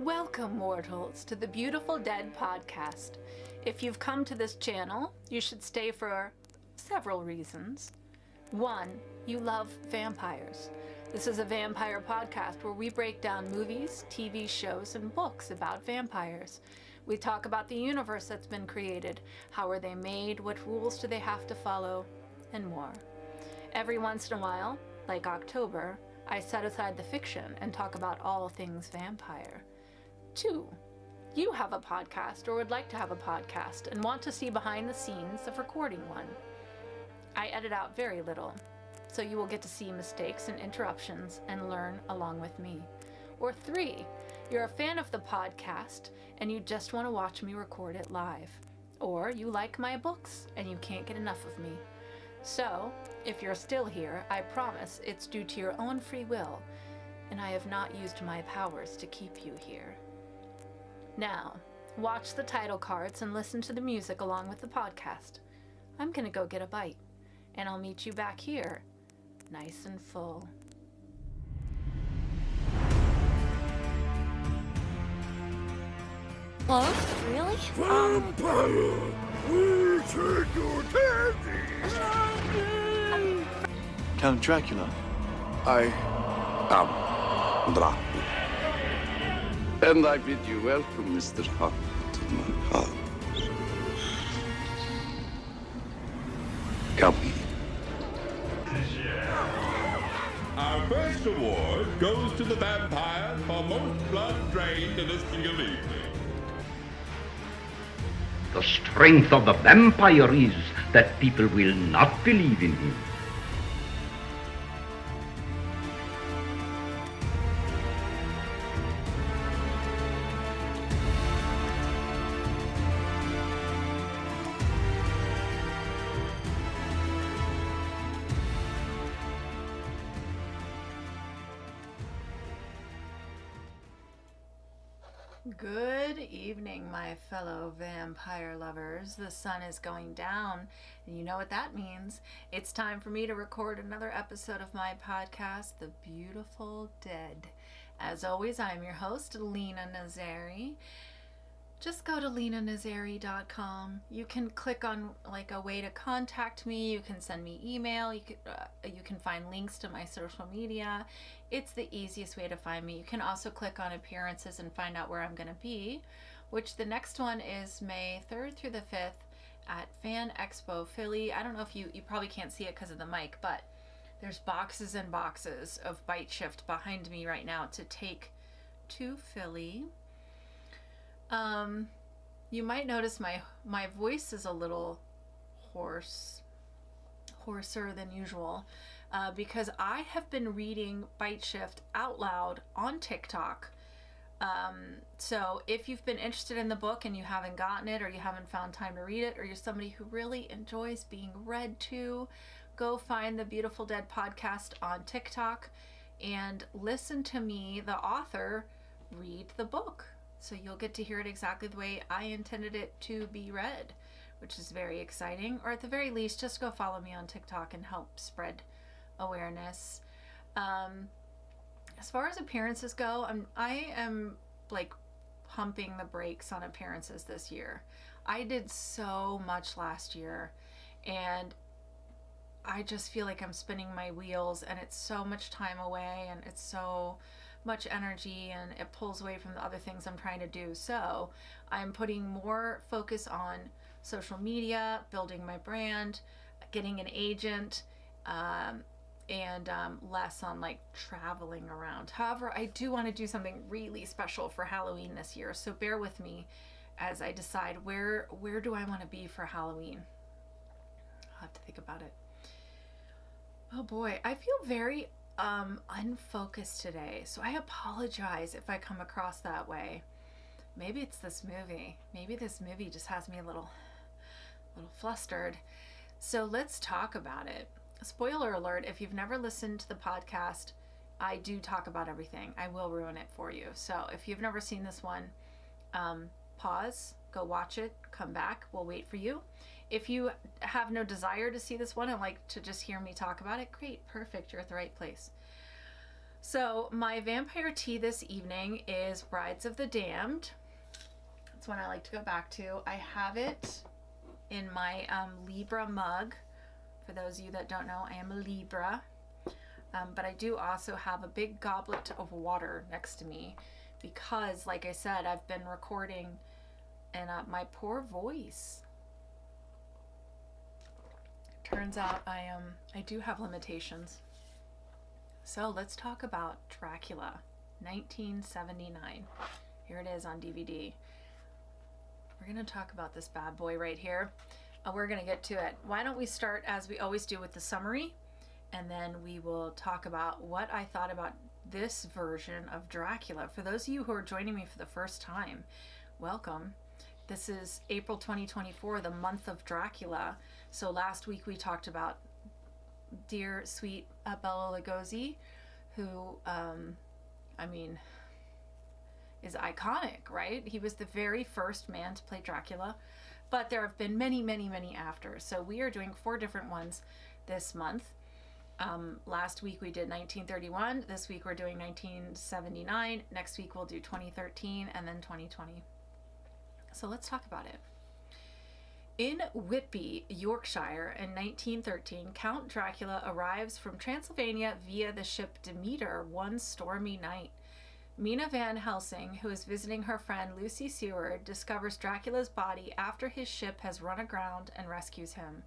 Welcome, mortals, to the Beautiful Dead podcast. If you've come to this channel, you should stay for several reasons. One, you love vampires. This is a vampire podcast where we break down movies, TV shows, and books about vampires. We talk about the universe that's been created, how are they made, what rules do they have to follow, and more. Every once in a while, like October, I set aside the fiction and talk about all things vampire. 2, you have a podcast or would like to have a podcast and want to see behind the scenes of recording one. I edit out very little, so you will get to see mistakes and interruptions and learn along with me. Or 3, you're a fan of the podcast and you just want to watch me record it live. Or you like my books and you can't get enough of me. So, if you're still here, I promise it's due to your own free will, and I have not used my powers to keep you here. Now, watch the title cards and listen to the music along with the podcast. I'm gonna go get a bite, and I'll meet you back here, nice and full. Hello? Really? Vampire! We take your candy! Count Dracula. I am Dracula. And I bid you welcome, Mr. Hunt, to my house. Come in. Our first award goes to the vampire for most blood drained in a single evening. The strength of the vampire is that people will not believe in him. Good evening, my fellow vampire lovers. The sun is going down, and you know what that means. It's time for me to record another episode of my podcast, The Beautiful Dead. As always, I'm your host, Lena Nazari. Just go to lenanazari.com. You can click on a way to contact me. You can send me email. You can find links to my social media. It's the easiest way to find me. You can also click on appearances and find out where I'm going to be, which the next one is May 3rd through the 5th at Fan Expo Philly. I don't know if you probably can't see it because of the mic, but there's boxes and boxes of Bite Shift behind me right now to take to Philly. You might notice my voice is a little hoarser than usual, because I have been reading Bite Shift out loud on TikTok. So if you've been interested in the book and you haven't gotten it, or you haven't found time to read it, or you're somebody who really enjoys being read to, go find the Beautiful Dead podcast on TikTok and listen to me, the author, read the book. So you'll get to hear it exactly the way I intended it to be read, which is very exciting. Or at the very least, just go follow me on TikTok and help spread awareness. As far as appearances go, I am pumping the brakes on appearances this year. I did so much last year, and I just feel like I'm spinning my wheels, and it's so much time away, and it's so much energy, and it pulls away from the other things I'm trying to do. So I'm putting more focus on social media, building my brand, getting an agent, and less on traveling around. However, I do want to do something really special for Halloween this year, so bear with me as I decide where do I want to be for Halloween. I'll have to think about it. Oh boy, I feel very unfocused today, so I apologize if I come across that way. Maybe it's this movie. Maybe this movie just has me a little flustered. So let's talk about it. Spoiler alert, if you've never listened to the podcast, I do talk about everything. I will ruin it for you. So if you've never seen this one, pause, go watch it, come back, we'll wait for you. If you have no desire to see this one and like to just hear me talk about it, great, perfect, you're at the right place. So my vampire tea this evening is Brides of the Damned. That's one I like to go back to. I have it in my Libra mug. For those of you that don't know, I am a Libra. But I do also have a big goblet of water next to me because, like I said, I've been recording and my poor voice. Turns out I do have limitations. So let's talk about Dracula, 1979. Here it is on DVD. We're going to talk about this bad boy right here. We're going to get to it. Why don't we start, as we always do, with the summary, and then we will talk about what I thought about this version of Dracula. For those of you who are joining me for the first time, welcome. This is April 2024, the month of Dracula. So last week we talked about dear, sweet Bela Lugosi, who, is iconic, right? He was the very first man to play Dracula, but there have been many, many, many after. So we are doing 4 different ones this month. Last week we did 1931. This week we're doing 1979. Next week we'll do 2013 and then 2020. So let's talk about it. In Whitby, Yorkshire, in 1913, Count Dracula arrives from Transylvania via the ship Demeter one stormy night. Mina Van Helsing, who is visiting her friend Lucy Seward, discovers Dracula's body after his ship has run aground and rescues him.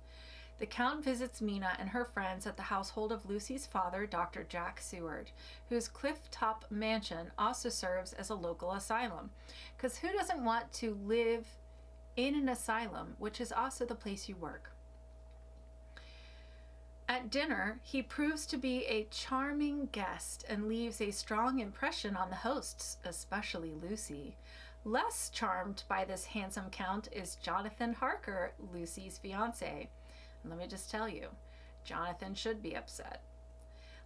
The Count visits Mina and her friends at the household of Lucy's father, Dr. Jack Seward, whose cliff-top mansion also serves as a local asylum. Because who doesn't want to live in an asylum, which is also the place you work? At dinner, he proves to be a charming guest and leaves a strong impression on the hosts, especially Lucy. Less charmed by this handsome count is Jonathan Harker, Lucy's fiancé. And let me just tell you, Jonathan should be upset.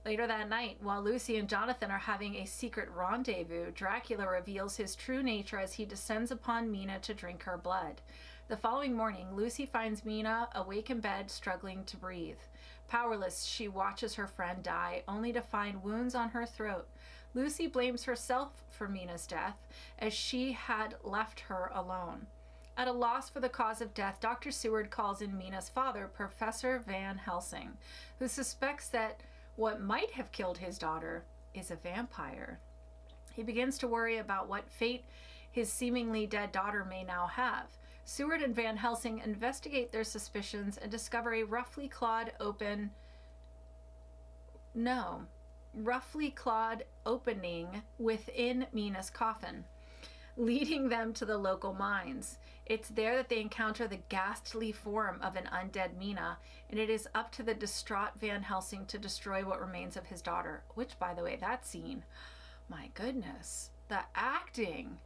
Later that night, while Lucy and Jonathan are having a secret rendezvous, Dracula reveals his true nature as he descends upon Mina to drink her blood. The following morning, Lucy finds Mina awake in bed, struggling to breathe. Powerless, she watches her friend die, only to find wounds on her throat. Lucy blames herself for Mina's death, as she had left her alone. At a loss for the cause of death, Dr. Seward calls in Mina's father, Professor Van Helsing, who suspects that what might have killed his daughter is a vampire. He begins to worry about what fate his seemingly dead daughter may now have. Seward and Van Helsing investigate their suspicions and discover a roughly clawed opening within Mina's coffin, leading them to the local mines. It's there that they encounter the ghastly form of an undead Mina, and it is up to the distraught Van Helsing to destroy what remains of his daughter. Which, by the way, that scene, my goodness, the acting.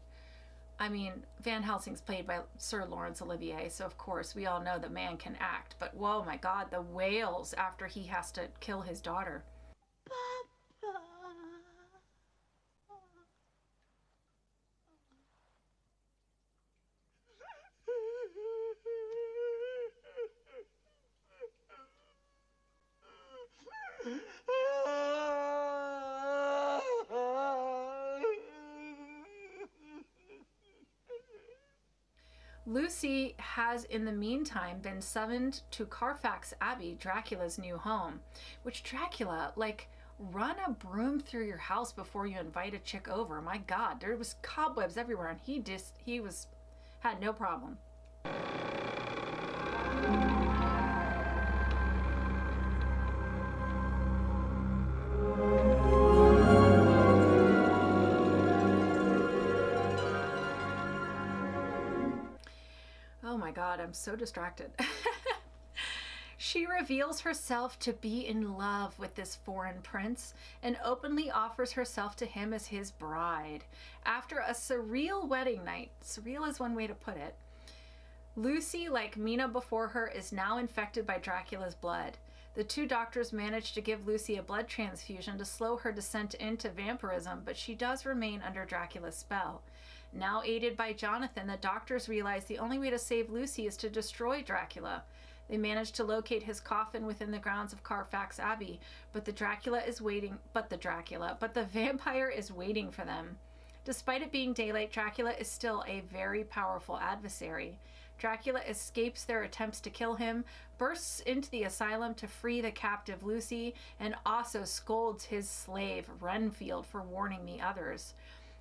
I mean, Van Helsing's played by Sir Laurence Olivier, so of course we all know the man can act, but whoa, my God, the wails after he has to kill his daughter. Lucy has, in the meantime, been summoned to Carfax Abbey, Dracula's new home. Which Dracula, run a broom through your house before you invite a chick over. My God, there was cobwebs everywhere, and he had no problem. Oh my God, I'm so distracted. She reveals herself to be in love with this foreign prince and openly offers herself to him as his bride. After a surreal wedding night, surreal is one way to put it, Lucy, like Mina before her, is now infected by Dracula's blood. The 2 doctors manage to give Lucy a blood transfusion to slow her descent into vampirism, but she does remain under Dracula's spell. Now aided by Jonathan, the doctors realize the only way to save Lucy is to destroy Dracula. They manage to locate his coffin within the grounds of Carfax Abbey, but the vampire is waiting for them. Despite it being daylight, Dracula is still a very powerful adversary. Dracula escapes their attempts to kill him, bursts into the asylum to free the captive Lucy, and also scolds his slave, Renfield, for warning the others.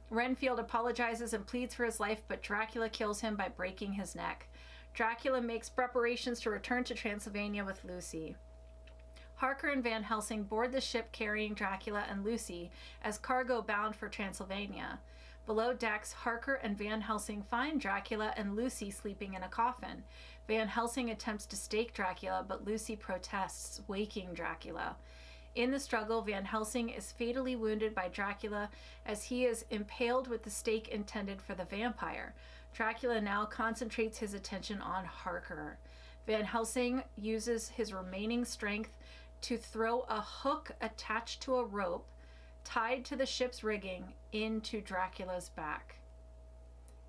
Renfield apologizes and pleads for his life, but Dracula kills him by breaking his neck. Dracula makes preparations to return to Transylvania with Lucy. Harker and Van Helsing board the ship carrying Dracula and Lucy as cargo bound for Transylvania. Below decks, Harker and Van Helsing find Dracula and Lucy sleeping in a coffin. Van Helsing attempts to stake Dracula, but Lucy protests, waking Dracula. In the struggle, Van Helsing is fatally wounded by Dracula as he is impaled with the stake intended for the vampire. Dracula now concentrates his attention on Harker. Van Helsing uses his remaining strength to throw a hook attached to a rope tied to the ship's rigging into Dracula's back,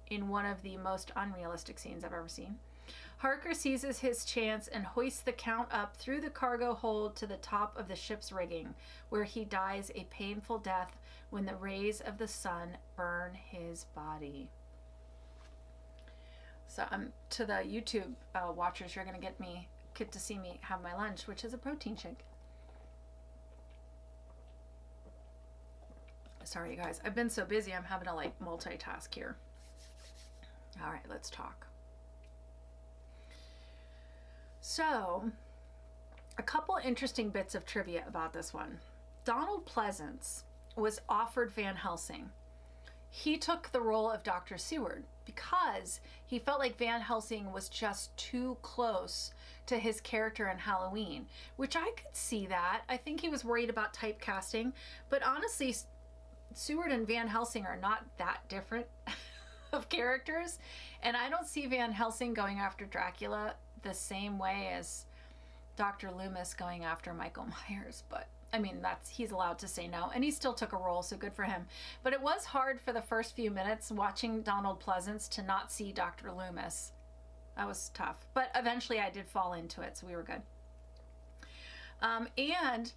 in one of the most unrealistic scenes I've ever seen. Harker seizes his chance and hoists the Count up through the cargo hold to the top of the ship's rigging, where he dies a painful death when the rays of the sun burn his body. So to the YouTube watchers, you're going to get to see me have my lunch, which is a protein shake. Sorry, you guys. I've been so busy, I'm having to multitask here. All right, let's talk. So, a couple interesting bits of trivia about this one. Donald Pleasance was offered Van Helsing. He took the role of Dr. Seward because he felt like Van Helsing was just too close to his character in Halloween, which I could see that. I think he was worried about typecasting, but honestly, Seward and Van Helsing are not that different of characters, and I don't see Van Helsing going after Dracula the same way as Dr. Loomis going after Michael Myers, but I mean, he's allowed to say no, and he still took a role, so good for him. But it was hard for the first few minutes watching Donald Pleasance to not see Dr. Loomis. That was tough, but eventually I did fall into it, so we were good. And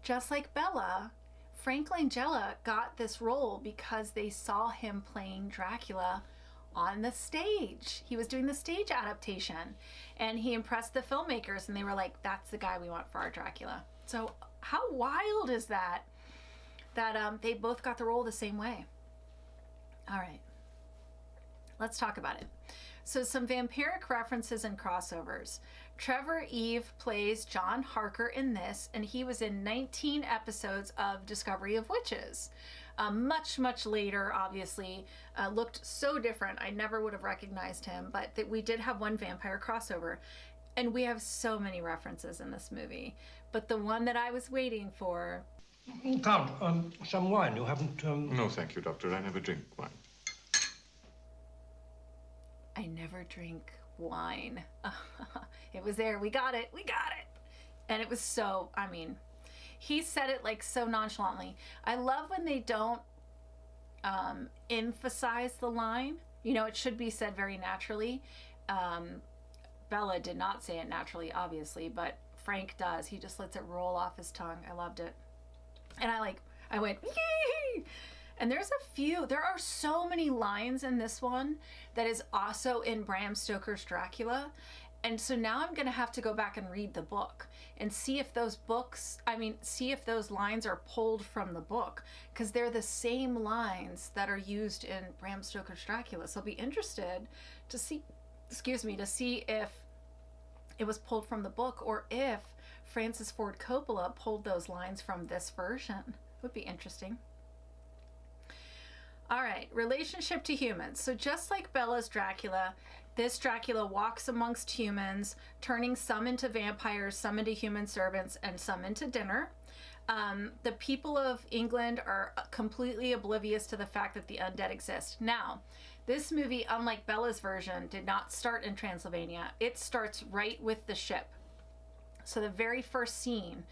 just like Bella, Frank Langella got this role because they saw him playing Dracula on the stage. He was doing the stage adaptation, and he impressed the filmmakers, and they were like, that's the guy we want for our Dracula. So how wild is that they both got the role the same way? All right, let's talk about it. So some vampiric references and crossovers. Trevor Eve plays John Harker in this, and he was in 19 episodes of Discovery of Witches. Much, much later, obviously, looked so different. I never would have recognized him, but we did have one vampire crossover. And we have so many references in this movie. But the one that I was waiting for... Count, some wine. You haven't... No, thank you, Doctor. I never drink wine. I never drink wine. It was there. We got it. We got it. And it was so, I mean, he said it so nonchalantly. I love when they don't emphasize the line. You know, it should be said very naturally. Bella did not say it naturally, obviously, but Frank does. He just lets it roll off his tongue. I loved it. And I went, yee! And there are so many lines in this one that is also in Bram Stoker's Dracula. And so now I'm going to have to go back and read the book and see if those lines are pulled from the book, because they're the same lines that are used in Bram Stoker's Dracula. So I'll be interested to see if it was pulled from the book or if Francis Ford Coppola pulled those lines from this version. Would be interesting. All right, relationship to humans. So just like Bella's Dracula, this Dracula walks amongst humans, turning some into vampires, some into human servants, and some into dinner. The people of England are completely oblivious to the fact that the undead exist. Now, this movie, unlike Bella's version, did not start in Transylvania. It starts right with the ship. So the very first scene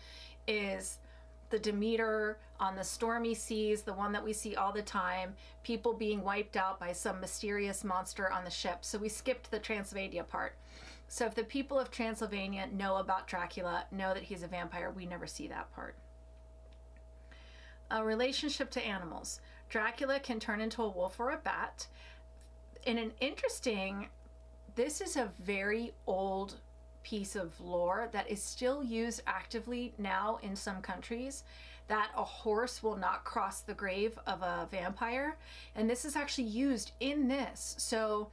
is the Demeter on the stormy seas, the one that we see all the time, people being wiped out by some mysterious monster on the ship. So we skipped the Transylvania part. So if the people of Transylvania know about Dracula, know that he's a vampire, we never see that part. A relationship to animals. Dracula can turn into a wolf or a bat. In an interesting, this is a very old piece of lore that is still used actively now in some countries, that a horse will not cross the grave of a vampire. And this is actually used in this. So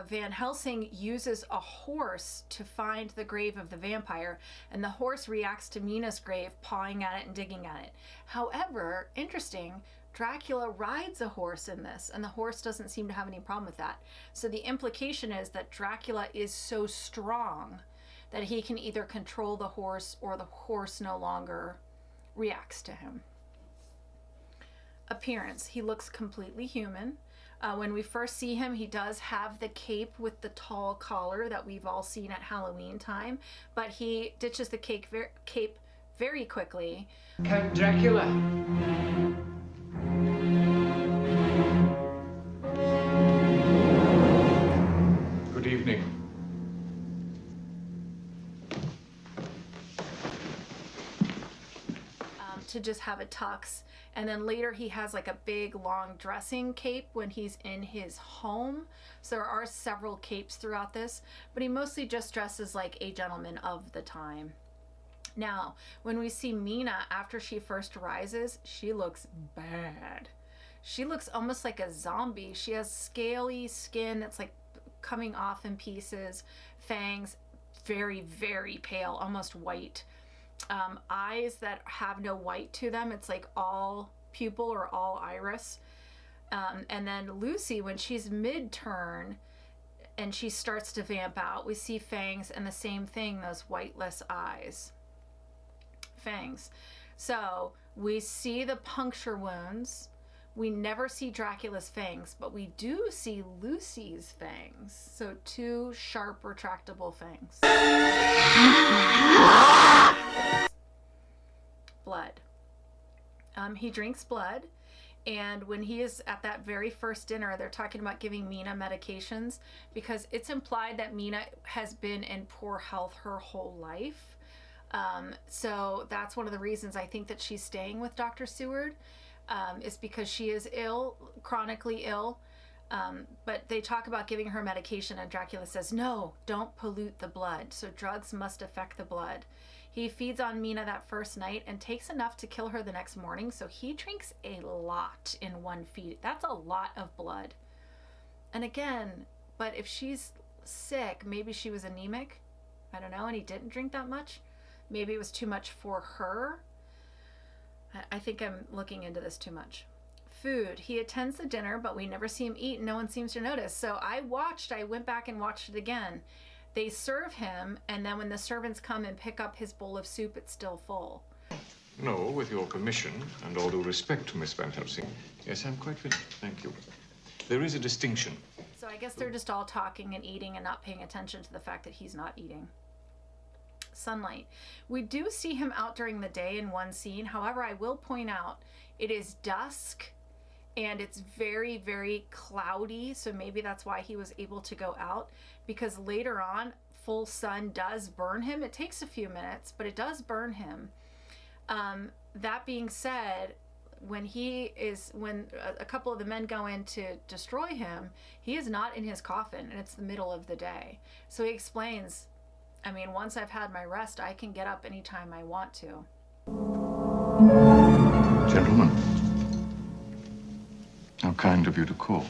Van Helsing uses a horse to find the grave of the vampire, and the horse reacts to Mina's grave, pawing at it and digging at it. However, interesting, Dracula rides a horse in this, and the horse doesn't seem to have any problem with that. So the implication is that Dracula is so strong that he can either control the horse or the horse no longer reacts to him. Appearance. He looks completely human. When we first see him, he does have the cape with the tall collar that we've all seen at Halloween time, but he ditches the cape very quickly. Count Dracula. Good evening. To just have a tux, and then later he has like a big long dressing cape when he's in his home. So there are several capes throughout this, but he mostly just dresses like a gentleman of the time. Now, when we see Mina after she first rises, she looks bad. She looks almost like a zombie. She has scaly skin that's like coming off in pieces, fangs, very, very pale, almost white. Eyes that have no white to them. It's like all pupil or all iris. And then Lucy, when she's mid-turn and she starts to vamp out, we see fangs and the same thing, those whiteless eyes. Fangs. So we see the puncture wounds. We never see Dracula's fangs, but we do see Lucy's fangs. So 2 sharp, retractable fangs. Blood. He drinks blood, and when he is at that very first dinner, they're talking about giving Mina medications because it's implied that Mina has been in poor health her whole life. So that's one of the reasons I think that she's staying with Dr. Seward. Is because she is ill, chronically ill. But they talk about giving her medication, and Dracula says, no, don't pollute the blood. So drugs must affect the blood. He feeds on Mina that first night and takes enough to kill her the next morning. So he drinks a lot in one feed. That's a lot of blood. And again, but if she's sick, maybe she was anemic. I don't know. And he didn't drink that much. Maybe it was too much for her. I think I'm looking into this too much. Food. He attends the dinner, but we never see him eat, and no one seems to notice. So I went back and watched it again. They serve him, and then when the servants come and pick up his bowl of soup, it's still full. No, with your permission, and all due respect to Miss Van Helsing. Yes, I'm quite finished. Thank you. There is a distinction. So I guess they're just all talking and eating and not paying attention to the fact that he's not eating. Sunlight. We do see him out during the day in one scene. However, I will point out it is dusk and it's very, very cloudy. So maybe that's why he was able to go out, because later on, full sun does burn him. It takes a few minutes, but it does burn him. That being said, when a couple of the men go in to destroy him, he is not in his coffin, and it's the middle of the day. So he explains, I mean, once I've had my rest, I can get up anytime I want to. Gentlemen, how kind of you to call.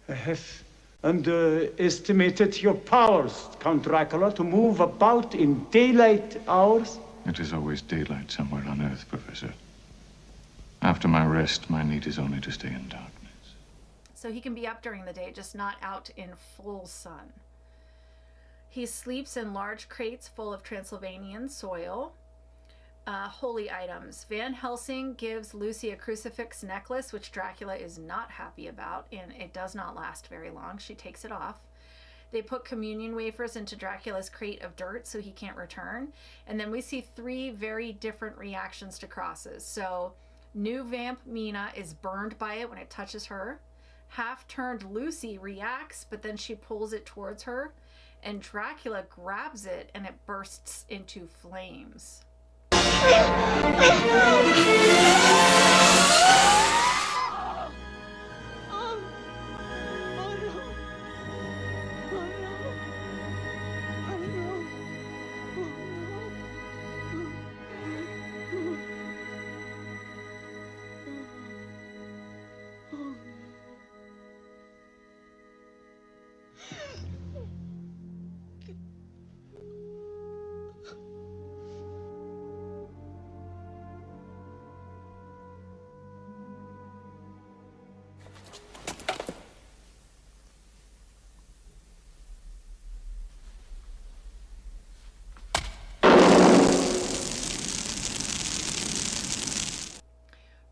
I have underestimated your powers, Count Dracula, to move about in daylight hours. It is always daylight somewhere on Earth, Professor. After my rest, my need is only to stay in darkness. So he can be up during the day, just not out in full sun. He sleeps in large crates full of Transylvanian soil. Holy items. Van Helsing gives Lucy a crucifix necklace, which Dracula is not happy about, and it does not last very long. She takes it off. They put communion wafers into Dracula's crate of dirt so he can't return. And then we see 3 very different reactions to crosses. So new vamp Mina is burned by it when it touches her. Half-turned Lucy reacts, but then she pulls it towards her, and Dracula grabs it and it bursts into flames.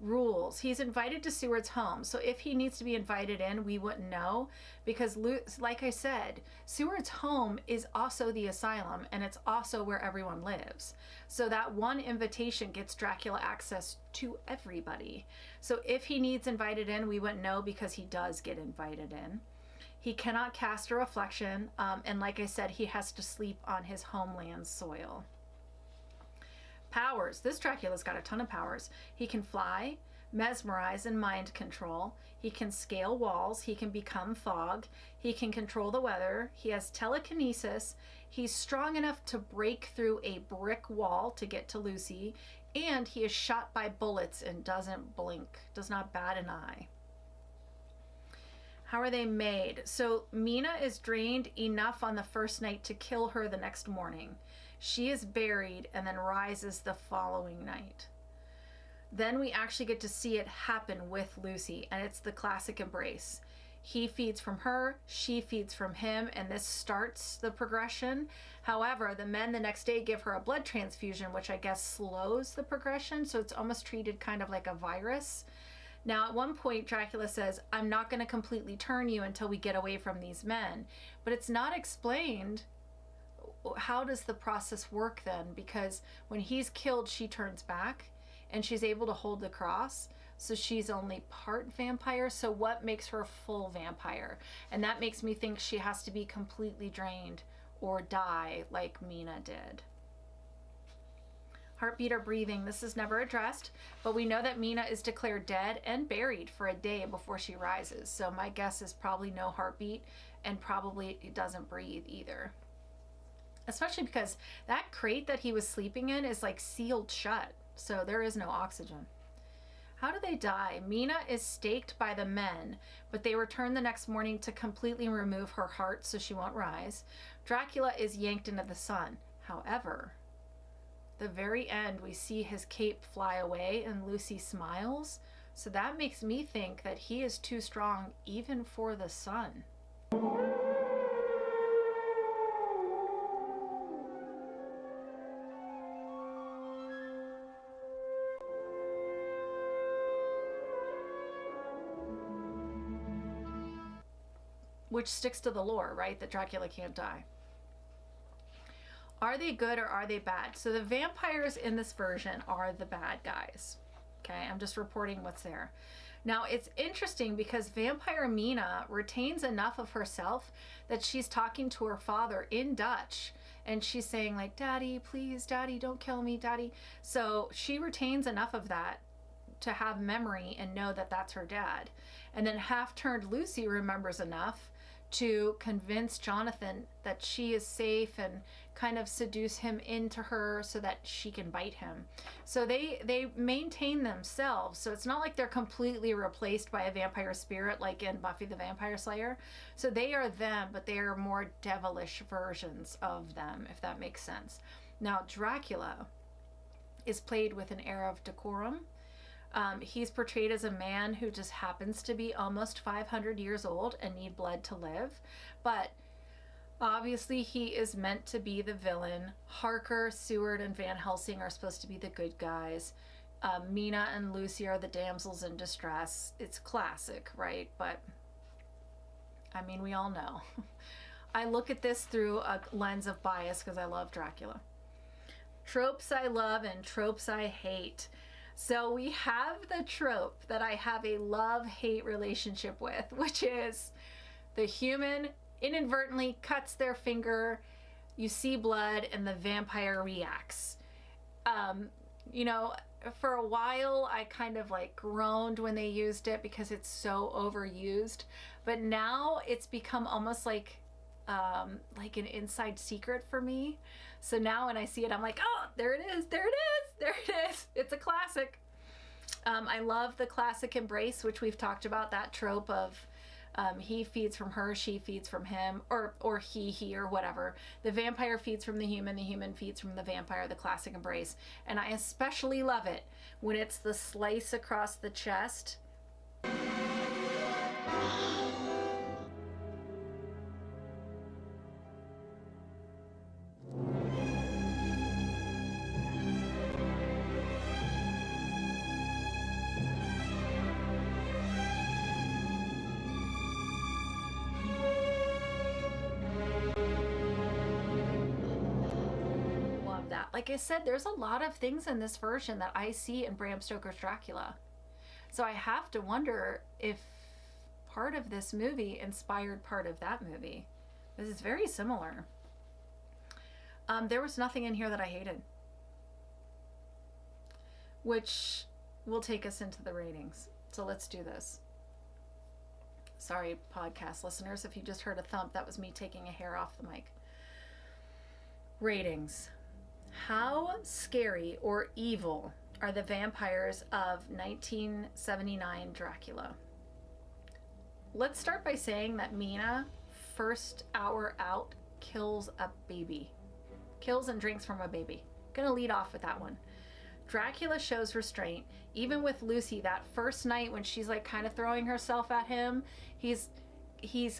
Rules. He's invited to Seward's home, so if he needs to be invited in, we wouldn't know, because like I said, Seward's home is also the asylum, and it's also where everyone lives. So that one invitation gets Dracula access to everybody. So if he needs invited in, we wouldn't know, because he does get invited in. He cannot cast a reflection, and like I said, he has to sleep on his homeland's soil. Powers. This Dracula's got a ton of powers. He can fly, mesmerize, and mind control. He can scale walls. He can become fog. He can control the weather. He has telekinesis. He's strong enough to break through a brick wall to get to Lucy. And he is shot by bullets and doesn't blink, does not bat an eye. How are they made? So Mina is drained enough on the first night to kill her the next morning. She is buried and then rises the following night. Then we actually get to see it happen with Lucy, and it's the classic embrace. He feeds from her, she feeds from him, and this starts the progression. However, the men the next day give her a blood transfusion, which I guess slows the progression, so it's almost treated kind of like a virus. Now, at one point, Dracula says, I'm not going to completely turn you until we get away from these men. But it's not explained. How does the process work then? Because when he's killed, she turns back and she's able to hold the cross. So she's only part vampire. So what makes her a full vampire? And that makes me think she has to be completely drained or die like Mina did. Heartbeat or breathing. This is never addressed, but we know that Mina is declared dead and buried for a day before she rises. So my guess is probably no heartbeat, and probably it doesn't breathe either. Especially because that crate that he was sleeping in is like sealed shut, so there is no oxygen. How do they die? Mina is staked by the men, but they return the next morning to completely remove her heart so she won't rise. Dracula is yanked into the sun. However, the very end, we see his cape fly away and Lucy smiles. So that makes me think that he is too strong even for the sun. Which sticks to the lore, right? That Dracula can't die. Are they good or are they bad? So the vampires in this version are the bad guys. Okay, I'm just reporting what's there. Now it's interesting because vampire Mina retains enough of herself that she's talking to her father in Dutch. And she's saying like, Daddy, please, Daddy, don't kill me, Daddy. So she retains enough of that to have memory and know that that's her dad. And then half-turned Lucy remembers enough to convince Jonathan that she is safe and kind of seduce him into her so that she can bite him. So they maintain themselves. So it's not like they're completely replaced by a vampire spirit like in Buffy the Vampire Slayer. So they are them, but they are more devilish versions of them, if that makes sense. Now, Dracula is played with an air of decorum. He's portrayed as a man who just happens to be almost 500 years old and need blood to live. But obviously he is meant to be the villain. Harker, Seward, and Van Helsing are supposed to be the good guys. Mina and Lucy are the damsels in distress. It's classic, right? But I mean, we all know. I look at this through a lens of bias because I love Dracula. Tropes I love and tropes I hate. So we have the trope that I have a love-hate relationship with, which is the human inadvertently cuts their finger, you see blood, and the vampire reacts. You know, for a while I kind of like groaned when they used it because it's so overused, but now it's become almost like an inside secret for me. So now when I see it, I'm like, oh, there it is, there it is, there it is. It's a classic. I love the classic embrace, which we've talked about, that trope of he feeds from her, she feeds from him, or he, or whatever. The vampire feeds from the human feeds from the vampire, the classic embrace. And I especially love it when it's the slice across the chest. Like I said, there's a lot of things in this version that I see in Bram Stoker's Dracula. So I have to wonder if part of this movie inspired part of that movie. This is very similar. There was nothing in here that I hated, which will take us into the ratings. So let's do this. Sorry, podcast listeners, if you just heard a thump, that was me taking a hair off the mic. Ratings. How scary or evil are the vampires of 1979 Dracula? Let's start by saying that Mina, first hour out, kills a baby. Kills and drinks from a baby. Gonna lead off with that one. Dracula shows restraint. Even with Lucy, that first night when she's like kind of throwing herself at him, he's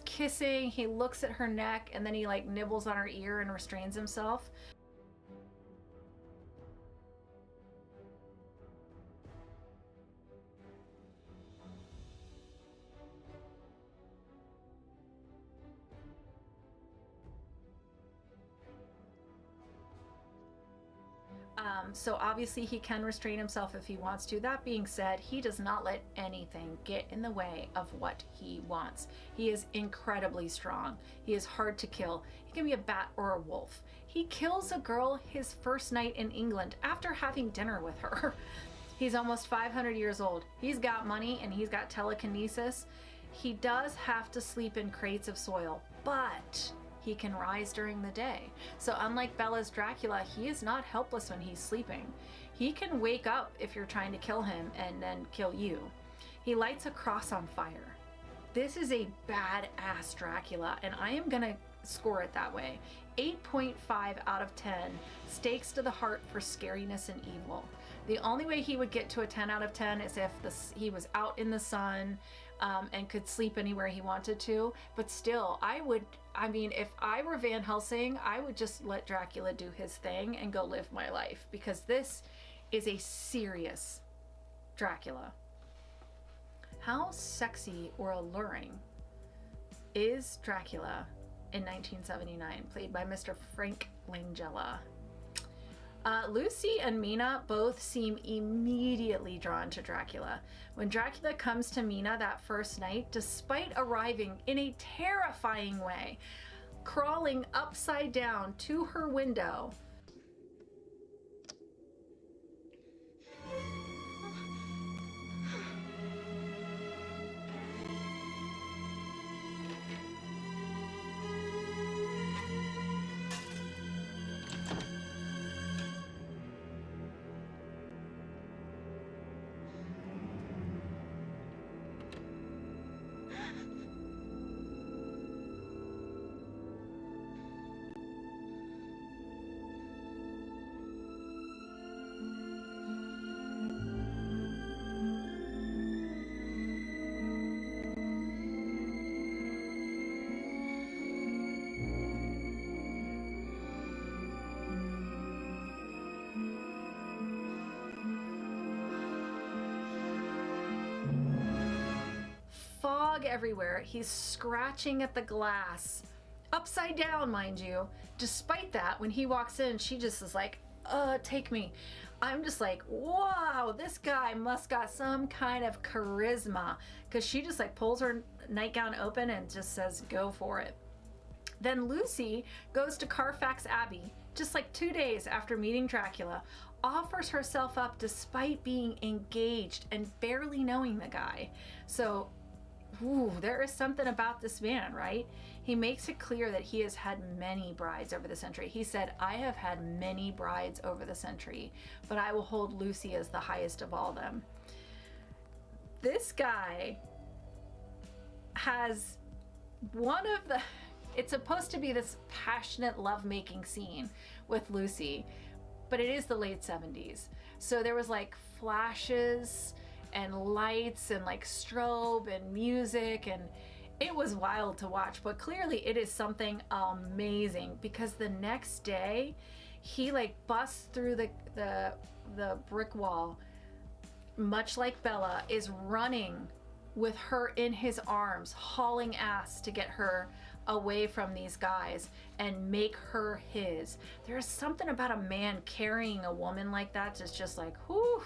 kissing, he looks at her neck, and then he like nibbles on her ear and restrains himself. So obviously he can restrain himself if he wants to. That being said, he does not let anything get in the way of what he wants. He is incredibly strong. He is hard to kill. He can be a bat or a wolf. He kills a girl his first night in England after having dinner with her. He's almost 500 years old. He's got money and he's got telekinesis. He does have to sleep in crates of soil, but he can rise during the day. So unlike Bella's Dracula, he is not helpless when he's sleeping. He can wake up if you're trying to kill him and then kill you. He lights a cross on fire. This is a badass Dracula, and I am gonna score it that way. 8.5 out of 10, stakes to the heart for scariness and evil. The only way he would get to a 10 out of 10 is if he was out in the sun and could sleep anywhere he wanted to. But still, if I were Van Helsing, I would just let Dracula do his thing and go live my life, because this is a serious Dracula. How sexy or alluring is Dracula in 1979, played by Mr. Frank Langella? Lucy and Mina both seem immediately drawn to Dracula. When Dracula comes to Mina that first night, despite arriving in a terrifying way, crawling upside down to her window, fog everywhere. He's scratching at the glass, upside down, mind you. Despite that, when he walks in, she just is like, take me. I'm just like, wow, this guy must got some kind of charisma, because she just like pulls her nightgown open and just says, go for it. Then Lucy goes to Carfax Abbey just like 2 days after meeting Dracula, offers herself up despite being engaged and barely knowing the guy. So, there is something about this man, right? He makes it clear that he has had many brides over the century. He said, I have had many brides over the century, but I will hold Lucy as the highest of all them. This guy has one of the... It's supposed to be this passionate lovemaking scene with Lucy, but it is the late 70s. So there was like flashes and lights and like strobe and music, and it was wild to watch. But clearly it is something amazing, because the next day he like busts through the brick wall, much like Bella, is running with her in his arms, hauling ass to get her away from these guys and make her his. There's something about a man carrying a woman like that that's just like, whew.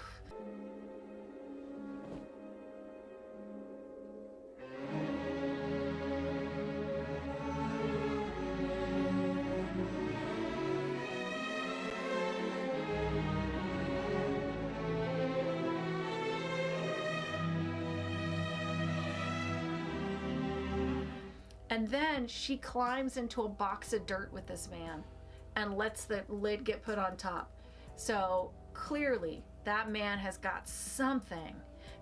And then she climbs into a box of dirt with this man and lets the lid get put on top. So clearly that man has got something,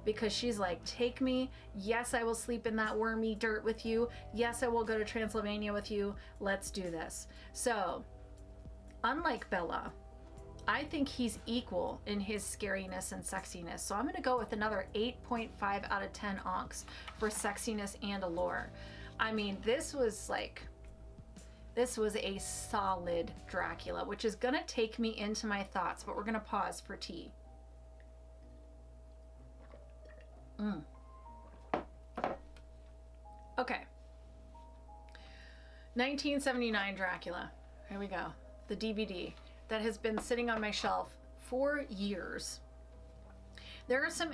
because she's like, take me. Yes, I will sleep in that wormy dirt with you. Yes, I will go to Transylvania with you. Let's do this. So unlike Bella, I think he's equal in his scariness and sexiness. So I'm going to go with another 8.5 out of 10 onks for sexiness and allure. I mean, this was a solid Dracula, which is going to take me into my thoughts, but we're going to pause for tea. Okay. 1979 Dracula. Here we go. The DVD that has been sitting on my shelf for years. There are some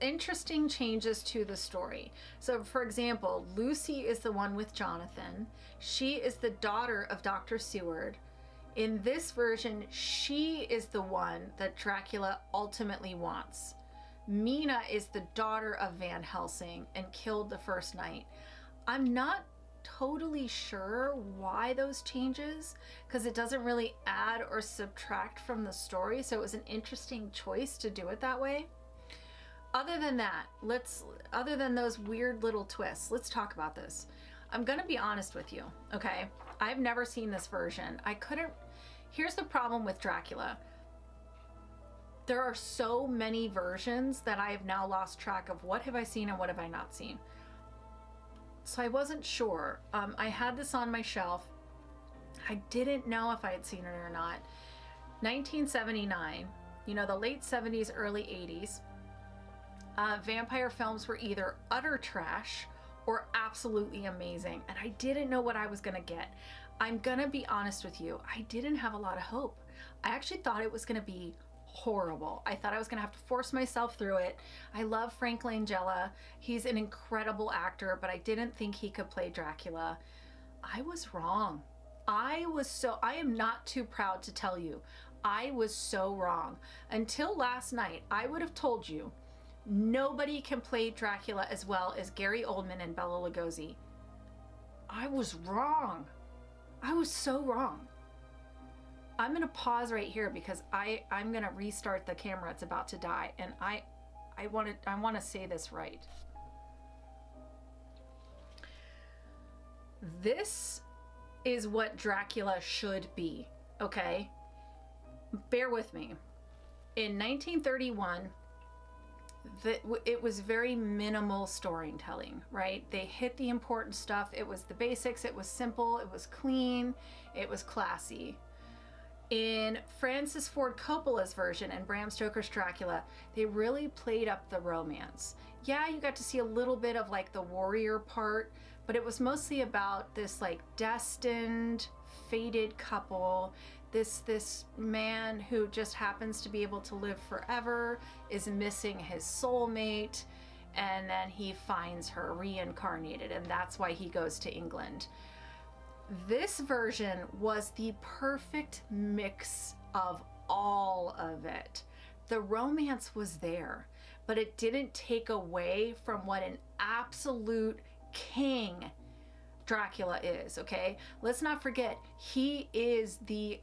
interesting changes to the story. So, for example, Lucy is the one with Jonathan. She is the daughter of Dr. Seward. In this version, she is the one that Dracula ultimately wants. Mina is the daughter of Van Helsing and killed the first night. I'm not totally sure why those changes, because it doesn't really add or subtract from the story. So it was an interesting choice to do it that way. Other than that, other than those weird little twists, let's talk about this. I'm gonna be honest with you, okay? I've never seen this version. Here's the problem with Dracula. There are so many versions that I have now lost track of what have I seen and what have I not seen. So I wasn't sure. I had this on my shelf. I didn't know if I had seen it or not. 1979, the late 70s, early 80s. Vampire films were either utter trash or absolutely amazing, and I didn't know what I was gonna get. I'm gonna be honest with you, I didn't have a lot of hope. I actually thought it was gonna be horrible. I thought I was gonna have to force myself through it. I love Frank Langella. He's an incredible actor, but I didn't think he could play Dracula. I was wrong. I am not too proud to tell you, I was so wrong. Until last night, I would have told you, nobody can play Dracula as well as Gary Oldman and Bela Lugosi. I was wrong. I was so wrong. I'm going to pause right here because I'm going to restart the camera. It's about to die. And I want to say this right. This is what Dracula should be, okay? Bear with me. In 1931, it was very minimal storytelling, right? They hit the important stuff. It was the basics. It was simple. It was clean. It was classy. In Francis Ford Coppola's version and Bram Stoker's Dracula, they really played up the romance. Yeah, you got to see a little bit of like the warrior part, but it was mostly about this like destined, fated couple. This man who just happens to be able to live forever is missing his soulmate, and then he finds her reincarnated, and that's why he goes to England. This version was the perfect mix of all of it. The romance was there, but it didn't take away from what an absolute king Dracula is, okay? Let's not forget, he is the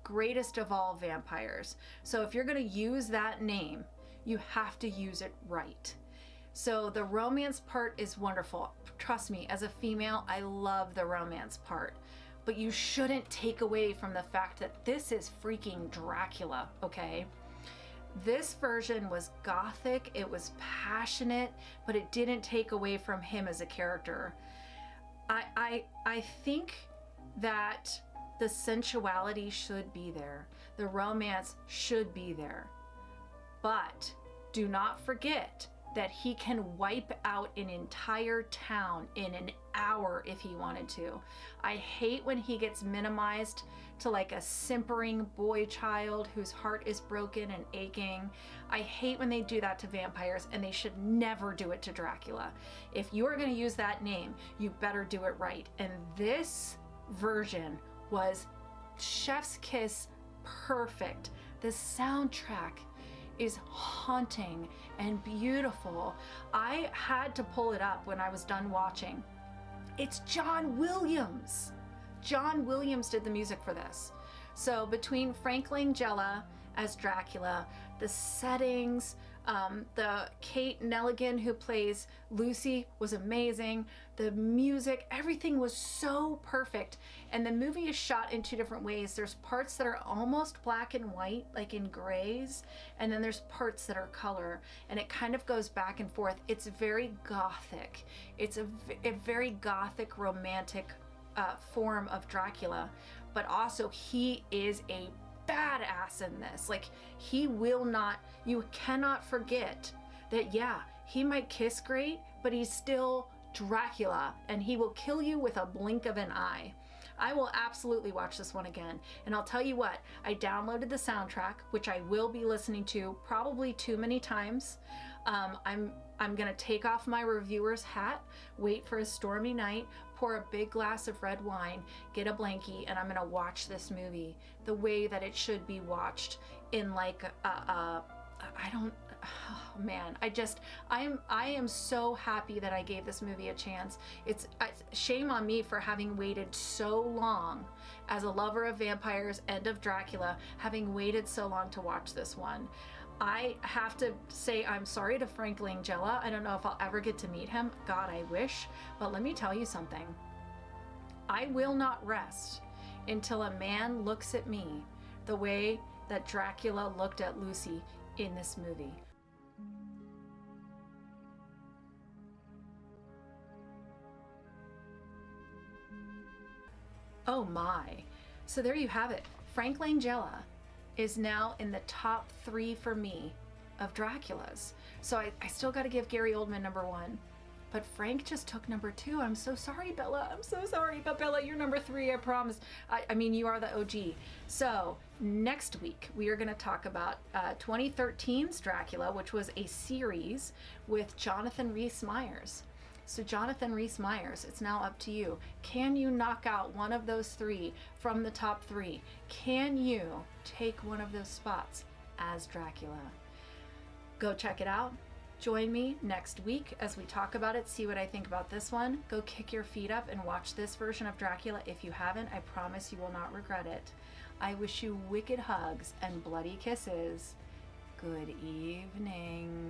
greatest of all vampires. So if you're going to use that name, you have to use it right. So the romance part is wonderful. Trust me, as a female, I love the romance part. But you shouldn't take away from the fact that this is freaking Dracula, okay? This version was gothic, it was passionate, but it didn't take away from him as a character. I think that the sensuality should be there. The romance should be there. But do not forget that he can wipe out an entire town in an hour if he wanted to. I hate when he gets minimized to like a simpering boy child whose heart is broken and aching. I hate when they do that to vampires, and they should never do it to Dracula. If you are going to use that name, you better do it right. And this version was chef's kiss perfect. The soundtrack is haunting and beautiful. I had to pull it up when I was done watching. It's John Williams. John Williams did the music for this. So between Frank Langella as Dracula, the settings, the Kate Nelligan who plays Lucy was amazing. The music, everything was so perfect. And the movie is shot in two different ways. There's parts that are almost black and white, like in grays, and then there's parts that are color, and it kind of goes back and forth. It's very gothic. It's a very gothic, romantic form of Dracula, but also he is a badass in this. Like, he will not, you cannot forget that, yeah, he might kiss great, but he's still Dracula, and he will kill you with a blink of an eye. I will absolutely watch this one again. And I'll tell you what, I downloaded the soundtrack, which I will be listening to probably too many times. I'm gonna take off my reviewer's hat, wait for a stormy night, pour a big glass of red wine, get a blankie, and I'm gonna watch this movie the way that it should be watched, in like I don't, oh man, I am so happy that I gave this movie a chance. It's shame on me for having waited so long as a lover of vampires and of Dracula, having waited so long to watch this one. I have to say I'm sorry to Frank Langella. I don't know if I'll ever get to meet him. God, I wish. But let me tell you something. I will not rest until a man looks at me the way that Dracula looked at Lucy in this movie. Oh my. So there you have it. Frank Langella is now in the top 3 for me of Draculas. So I still got to give Gary Oldman number 1. But Frank just took number 2. I'm so sorry, Bella. I'm so sorry. But Bella, you're number 3, I promise. I mean, you are the OG. So next week, we are going to talk about 2013's Dracula, which was a series with Jonathan Rhys-Meyers. So Jonathan Rhys-Meyers, it's now up to you. Can you knock out one of those 3 from the top 3? Can you take one of those spots as Dracula? Go check it out. Join me next week as we talk about it, see what I think about this one. Go kick your feet up and watch this version of Dracula if you haven't. I promise you will not regret it. I wish you wicked hugs and bloody kisses. Good evening.